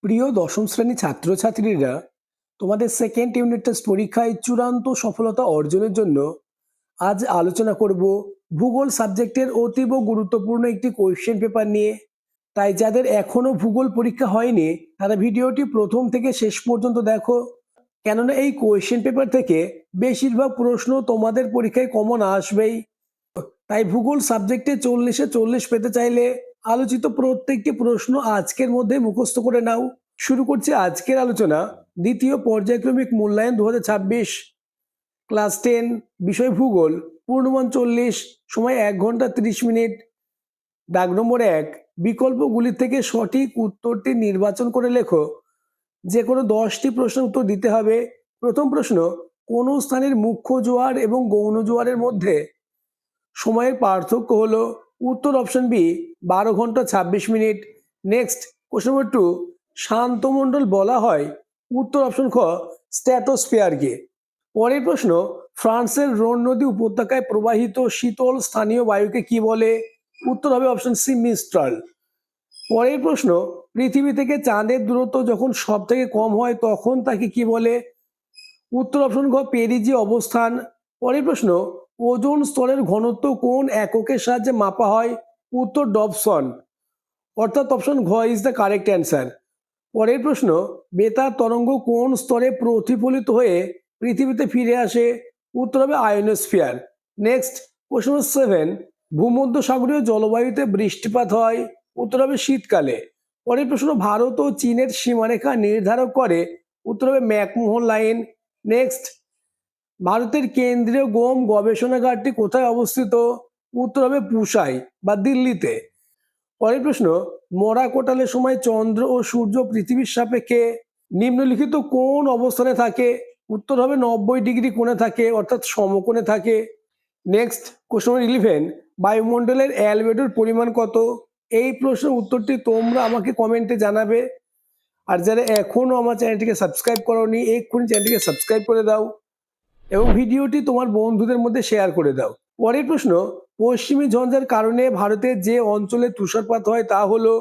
প্রিয় দশম শ্রেণী ছাত্রছাত্রীরা, তোমাদের সেকেন্ড ইউনিট টেস্ট পরীক্ষায় চূড়ান্ত সফলতা অর্জনের জন্য আজ আলোচনা করব ভূগোল সাবজেক্টের অতীব গুরুত্বপূর্ণ একটি কোয়েশ্চেন পেপার নিয়ে। তাই যাদের এখনো ভূগোল পরীক্ষা হয়নি তারা ভিডিওটি প্রথম থেকে শেষ পর্যন্ত দেখো, কেননা এই কোয়েশ্চেন পেপার থেকে বেশিরভাগ প্রশ্ন তোমাদের পরীক্ষায় কমন আসবেই। তাই ভূগোল সাবজেক্টে 40-এ 40 পেতে চাইলে আলোচিত প্রত্যেকটি প্রশ্ন আজকের মধ্যে মুখস্থ করে নাও। শুরু করছি আজকের আলোচনা। দ্বিতীয় পর্যায়ক্রমিক মূল্যায়ন 2026, ক্লাস 10, বিষয় ভূগোল, পূর্ণমান 40, সময় 1 ঘন্টা 30 মিনিট। দাগ নম্বর 1, বিকল্পগুলি থেকে সঠিক উত্তরটি নির্বাচন করে লেখো। যে কোনো 10টি প্রশ্নের উত্তর দিতে হবে। প্রথম প্রশ্ন, কোন স্থানের মুখ্য জোয়ার এবং গৌণ জোয়ারের মধ্যে সময়ের পার্থক্য হলো? উত্তর অপশন বি, 12 ঘন্টা 26 মিনিট। নেক্সট, কোশ্চেন নম্বর 2, শান্তমণ্ডল বলা হয়? উত্তর অপশন খ, স্ট্র্যাটোস্ফিয়ারকে। পরের প্রশ্ন, ফ্রান্সের রোন নদী উপত্যকায় প্রবাহিত শীতল স্থানীয় বায়ুকে কি বলে? উত্তর হবে অপশন সি, মিস্ট্রাল। পরের প্রশ্ন, পৃথিবী থেকে চাঁদের দূরত্ব যখন সব থেকে কম হয় তখন তাকে কি বলে? উত্তর অপশন গ, পেরিজি অবস্থান। পরের প্রশ্ন, ওজোন স্তরের ঘনত্ব কোন এককের সাহায্যে মাপা হয়? উত্তর ডবসন, অর্থাৎ অপশন ঘ ইজ দ্য কারেক্ট অ্যান্সার। পরের প্রশ্ন, বেতার তরঙ্গ কোন স্তরে প্রতিফলিত হয়ে পৃথিবীতে ফিরে আসে? উত্তর হবে আয়োনোস্ফিয়ার। নেক্সট, কোশ্চেন নম্বর 7, ভূমধ্যসাগরীয় জলবায়ুতে বৃষ্টিপাত হয়? উত্তর হবে শীতকালে। পরের প্রশ্ন, ভারত ও চীনের সীমারেখা নির্ধারণ করে? উত্তর হবে ম্যাকমোহন লাইন। নেক্সট, ভারতের কেন্দ্রীয় গম গবেষণাগারটি কোথায় অবস্থিত? উত্তর হবে পুসাই বা দিল্লিতে। পরের প্রশ্ন, মরা কোটালের সময় চন্দ্র ও সূর্য পৃথিবীর সাপেক্ষে নিম্নলিখিত কোন অবস্থানে থাকে? উত্তর হবে 90 ডিগ্রি কোণে থাকে, অর্থাৎ সমকোণে থাকে। নেক্সট, কোশ্চেন নম্বর 11, বায়ুমণ্ডলের অ্যালবেডোর পরিমাণ কত? এই প্রশ্নের উত্তরটি তোমরা আমাকে কমেন্টে জানাবে। আর যারা এখনো আমার চ্যানেলটিকে সাবস্ক্রাইব করোনি, এক্ষুনি চ্যানেলটিকে সাবস্ক্রাইব করে দাও এবং ভিডিওটি তোমার বন্ধুদের মধ্যে শেয়ার করে দাও। পরের প্রশ্ন, পশ্চিমী ঝঞ্ঝার কারণে ভারতের যে অঞ্চলে তুষারপাত হয় তা হলো?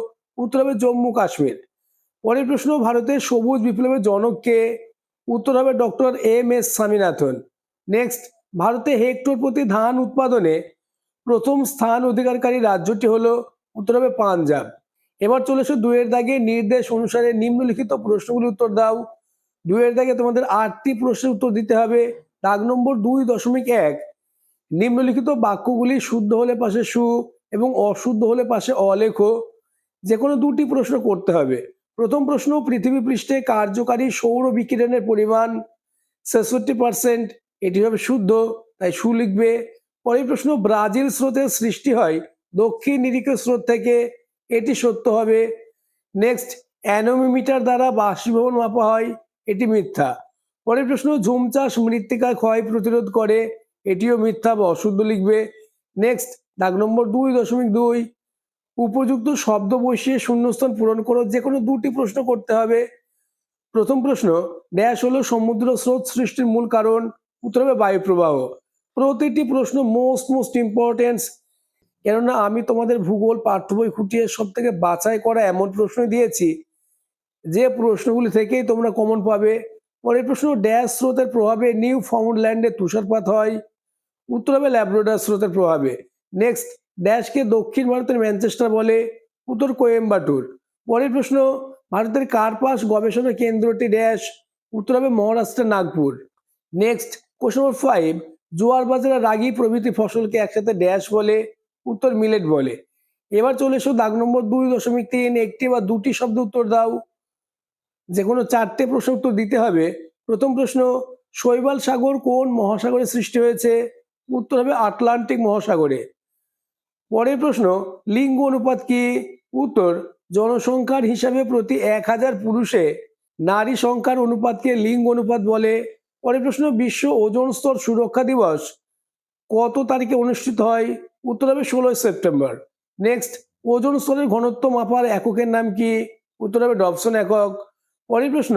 উত্তর হবে জম্মু কাশ্মীর। পরের প্রশ্ন, ভারতের সবুজ বিপ্লবের জনক কে? উত্তর হবে ডক্টর এম.এস. স্বামীনাথন। নেক্সট, ভারতে হেক্টর প্রতি ধান উৎপাদনে প্রথম স্থান অধিকারকারী রাজ্যটি হলো? উত্তর হবে পাঞ্জাব। এবার চলে এসো 2 এর দাগে, নির্দেশ অনুসারে নিম্নলিখিত প্রশ্নগুলির উত্তর দাও। 2 এর দাগে তোমাদের 8টি প্রশ্নের উত্তর দিতে হবে। দাগ নম্বর 2.1, নিম্নলিখিত বাক্যগুলি শুদ্ধ হলে পাশে সু এবং অশুদ্ধ হলে পাশে অ লেখো। যে কোনো 2টি প্রশ্ন করতে হবে। প্রথম প্রশ্ন, পৃথিবী পৃষ্ঠে কার্যকারী সৌর বিকিরণের পরিমাণ 66%, এটি হবে শুদ্ধ, তাই সু লিখবে। পরের প্রশ্ন, ব্রাজিল স্রোতের সৃষ্টি হয় দক্ষিণ নিরিখীয় স্রোত থেকে, এটি সত্য হবে। নেক্সট, অ্যানোমিটার দ্বারা বাষ্পীভবন মাপা হয়, এটি মিথ্যা। পরের প্রশ্ন, ঝুম চাষ মৃত্তিকার ক্ষয় প্রতিরোধ করে, এটিও মিথ্যা বা অশুদ্ধ লিখবে। নেক্সট, দাগ নম্বর 2.2, উপযুক্ত শব্দ বসিয়ে শূন্যস্থান পূরণ করো। যে কোনো 2টি প্রশ্ন করতে হবে। প্রথম প্রশ্ন, ড্যাশ হলো সমুদ্র স্রোত সৃষ্টির মূল কারণ? উত্তর হবে বায়ু প্রবাহ। প্রতিটি প্রশ্ন মোস্ট ইম্পর্টেন্স, কেননা আমি তোমাদের ভূগোল পাঠ্য বই খুঁটিয়ে সব থেকে বাছাই করা এমন প্রশ্ন দিয়েছি যে প্রশ্নগুলি থেকেই তোমরা কমন পাবে। পরের প্রশ্ন, ড্যাশ স্রোতের প্রভাবে নিউ ফাউন্ডল্যান্ডে তুষারপাত হয়? উত্তর হবে ল্যাব্রাডর স্রোতের প্রভাবে। নেক্সট, ড্যাশকে দক্ষিণ ভারতের ম্যানচেস্টার বলে? উত্তর কোয়েম্বাটুর। পরের প্রশ্ন, ভারতের কার্পাস গবেষণা কেন্দ্রটি ড্যাশ? উত্তর হবে মহারাষ্ট্রের নাগপুর। নেক্সট, কোশ্চেন নম্বর 5, জোয়ার বাজরা রাগি প্রভৃতি ফসলকে একসাথে ড্যাশ বলে? উত্তর মিলেট বলে। এবার চলে এসো দাগ নম্বর 2.3, একটি বা 2টি শব্দ উত্তর দাও। যে কোনো 4টে প্রশ্ন উত্তর দিতে হবে। প্রথম প্রশ্ন, শৈবাল সাগর কোন মহাসাগরে সৃষ্টি হয়েছে? উত্তর হবে আটলান্টিক মহাসাগরে। পরের প্রশ্ন, লিঙ্গ অনুপাত কি? উত্তর, জনসংখ্যার হিসাবে প্রতি 1000 পুরুষে নারী সংখ্যার অনুপাতকে লিঙ্গ অনুপাত বলে। পরের প্রশ্ন, বিশ্ব ওজোন স্তর সুরক্ষা দিবস কত তারিখে অনুষ্ঠিত হয়? উত্তর হবে 16 সেপ্টেম্বর। নেক্সট, ওজোন স্তরের ঘনত্ব মাপার এককের নাম কি? উত্তর হবে ডবসন একক। পরের প্রশ্ন,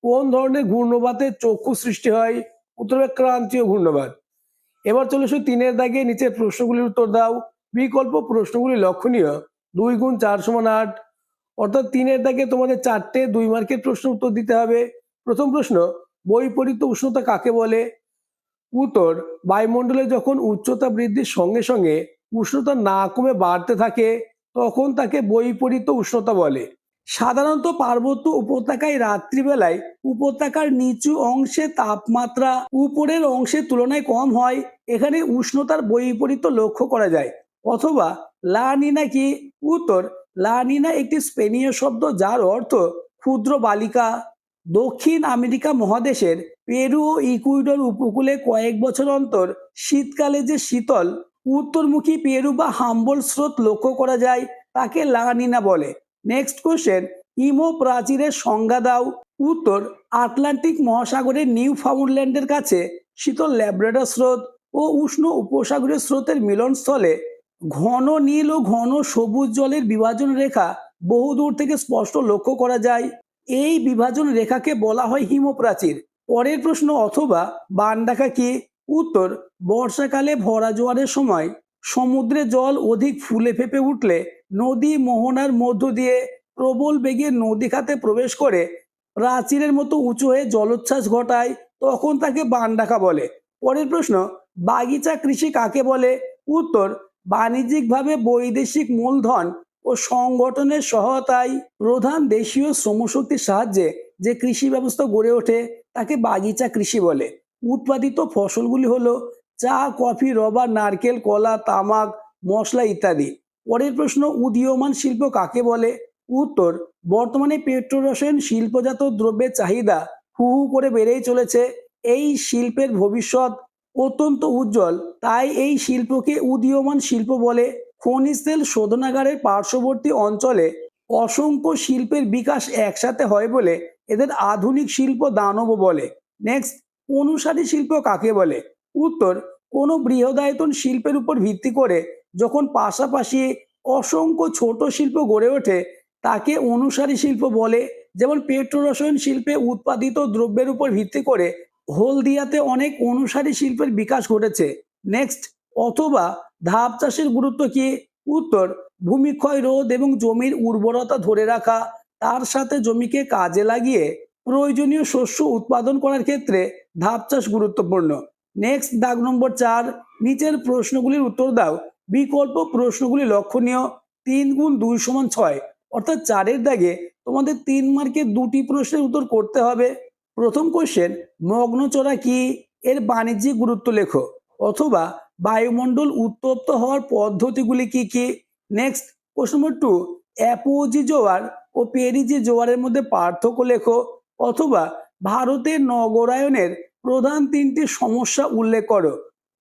কোন ধরনের ঘূর্ণবাতে চক্ষু সৃষ্টি হয়? উত্তর হবে ক্রান্তীয় ঘূর্ণবাত। এবার চলে এসো 3 এর দাগে, নিচের প্রশ্নগুলির উত্তর দাও। বিকল্প প্রশ্নগুলি লক্ষণীয়। 2 × 4 = 8, অর্থাৎ 3-এর দাগে তোমাদের 4টে 2 মার্কের প্রশ্ন উত্তর দিতে হবে। প্রথম প্রশ্ন, বৈপরীত্য উষ্ণতা কাকে বলে? উত্তর, বায়ুমণ্ডলে যখন উচ্চতা বৃদ্ধির সঙ্গে সঙ্গে উষ্ণতা না কমে বাড়তে থাকে তখন তাকে বৈপরীত্য উষ্ণতা বলে। সাধারণত পার্বত্য উপত্যকায় রাত্রিবেলায় উপত্যকার নিচু অংশে তাপমাত্রা উপরের অংশের তুলনায় কম হয়, এখানে উষ্ণতার বৈপরীত্য লক্ষ্য করা যায়। অথবা লা নিনা কি? উত্তর, লা নিনা একটি স্পেনীয় শব্দ যার অর্থ ক্ষুদ্র বালিকা। দক্ষিণ আমেরিকা মহাদেশের পেরু ও ইকুয়েডর উপকূলে কয়েক বছর অন্তর শীতকালে যে শীতল উত্তরমুখী পেরু বা হাম্বল স্রোত লক্ষ্য করা যায় তাকে লা নিনা বলে। নেক্সট কোশ্চেন, হিমো প্রাচীরের সংজ্ঞা দাও। উত্তর, আটলান্টিক মহাসাগরের নিউ ফাউন্ডল্যান্ডের কাছে শীতল ল্যাব্রাডর স্রোত ও উষ্ণ উপসাগরীয় স্রোতের মিলনস্থলে ঘন নীল ও ঘন সবুজ জলের বিভাজন রেখা বহুদূর থেকে স্পষ্ট লক্ষ্য করা যায়। এই বিভাজন রেখাকে বলা হয় হিমপ্রাচীর। পরের প্রশ্ন, অথবা বান ডাকা কি? উত্তর, বর্ষাকালে ভরা জোয়ারের সময় সমুদ্রে জল অধিক ফুলে ফেঁপে উঠলে নদী মোহনার মধ্য দিয়ে প্রবল বেগে নদী খাতে প্রবেশ করে প্রাচীরের মতো উঁচু হয়ে জলোচ্ছ্বাস ঘটায়, তখন তাকে বান ডাকা বলে। পরের প্রশ্ন, বাগিচা কৃষি কাকে বলে? উত্তর, বাণিজ্যিকভাবে বৈদেশিক মূলধন ও সংগঠনের সহায়তায় প্রধান দেশীয় শ্রমশক্তির সাহায্যে যে কৃষি ব্যবস্থা গড়ে ওঠে তাকে বাগিচা কৃষি বলে। উৎপাদিত ফসলগুলি হলো চা, কফি, রবার, নারকেল, কলা, তামাক, মশলা ইত্যাদি। পরের প্রশ্ন, উদীয়মান শিল্প কাকে বলে? উত্তর, বর্তমানে পেট্রোরসায়ন শিল্পজাত দ্রব্যের চাহিদা হু হু করে বেড়েই চলেছে। এই শিল্পের ভবিষ্যৎ অত্যন্ত উজ্জ্বল, তাই এই শিল্পকে উদীয়মান শিল্প বলে। খনিজ তেল শোধনাগারের পার্শ্ববর্তী অঞ্চলে অসংখ্য শিল্পের বিকাশ একসাথে হয় বলে এদের আধুনিক শিল্প দানব বলে। নেক্সট, অনুসারী শিল্প কাকে বলে? উত্তর, কোনো বৃহদায়তন শিল্পের উপর ভিত্তি করে যখন পাশাপাশি অসংখ্য ছোট শিল্প গড়ে ওঠে তাকে অনুসারী শিল্প বলে। যেমন পেট্রোরসায়ন শিল্পে উৎপাদিত দ্রব্যের উপর ভিত্তি করে হলদিয়াতে অনেক অনুসারী শিল্পের বিকাশ ঘটেছে। নেক্সট, অথবা ধাপ চাষের গুরুত্ব কি? উত্তর, ভূমিক্ষয় রোধ এবং জমির উর্বরতা ধরে রাখা, তার সাথে জমিকে কাজে লাগিয়ে প্রয়োজনীয় শস্য উৎপাদন করার ক্ষেত্রে ধাপ চাষ গুরুত্বপূর্ণ। নেক্সট, দাগ নম্বর 4, নিচের প্রশ্নগুলির উত্তর দাও। বিকল্প প্রশ্নগুলি লক্ষণীয়। 3 গুণ 2 সমান 6, অর্থাৎ 4-এর দাগে তোমাদের 3 মার্কের 2টি প্রশ্নের উত্তর করতে হবে। প্রথম কোশ্চেন, মগ্নচড়া কি? এর বাণিজ্যিক গুরুত্ব লেখো। অথবা বায়ুমণ্ডল উত্তপ্ত হওয়ার পদ্ধতিগুলি কি কি? নেক্সট, কোশ্চেন নম্বর 2, অ্যাপোজি জোয়ার ও পেরিজি জোয়ারের মধ্যে পার্থক্য লেখো। অথবা ভারতের নগরায়নের প্রধান 3টি সমস্যা উল্লেখ করো।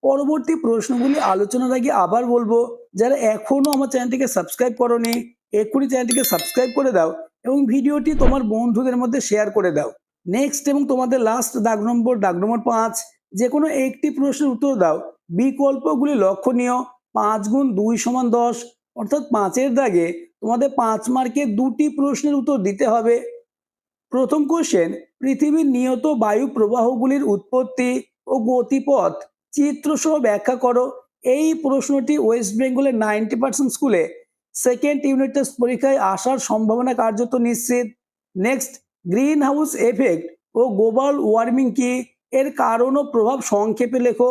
পরবর্তী প্রশ্নগুলি আলোচনার আগে আবার বলবো, যারা এখনো আমার চ্যানেলটিকে সাবস্ক্রাইব করোনি এক্ষুনি চ্যানেলটিকে সাবস্ক্রাইব করে দাও এবং ভিডিওটি তোমার বন্ধুদের মধ্যে শেয়ার করে দাও। নেক্সট, এবং তোমাদের লাস্ট দাগ নম্বর 5, যে কোনো একটি প্রশ্নের উত্তর দাও। বিকল্পগুলি লক্ষণীয়। 5 গুণ 2 সমান 10, অর্থাৎ 5-এর দাগে তোমাদের 5 মার্কের 2টি প্রশ্নের উত্তর দিতে হবে। প্রথম কোশ্চেন, পৃথিবীর নিয়ত বায়ু প্রবাহগুলির উৎপত্তি ও গতিপথ চিত্রসহ ব্যাখ্যা করো। এই প্রশ্নটি ওয়েস্ট বেঙ্গলের 90% স্কুলে সেকেন্ড ইউনিট টেস্ট পরীক্ষায় আসার সম্ভাবনা কার্যত নিশ্চিত। নেক্সট, গ্রিন হাউস এফেক্ট ও গ্লোবাল ওয়ার্মিং কি? এর কারণ ও প্রভাব সংক্ষেপে লেখো।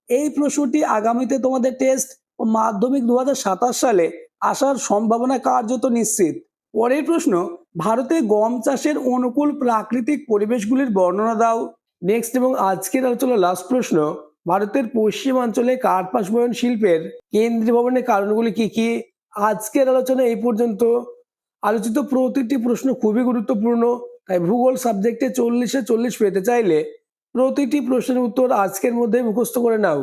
এই প্রশ্নটি আগামীতে তোমাদের টেস্ট ও মাধ্যমিক 2027 সালে আসার সম্ভাবনা কার্যত নিশ্চিত। পরের প্রশ্ন, ভারতে গম চাষের অনুকূল প্রাকৃতিক পরিবেশগুলির বর্ণনা দাও। নেক্সট, এবং আজকের আলোচনার লাস্ট প্রশ্ন, ভারতের পশ্চিমাঞ্চলে কার্পাস বয়ন শিল্পের কেন্দ্রীয় ভবনের কারণগুলি কি কি? আজকের আলোচনা এই পর্যন্ত। আলোচিত প্রতিটি প্রশ্ন খুবই গুরুত্বপূর্ণ, তাই ভূগোল সাবজেক্টে 40-এ 40 পেতে চাইলে প্রতিটি প্রশ্নের উত্তর আজকের মধ্যে মুখস্থ করে নাও।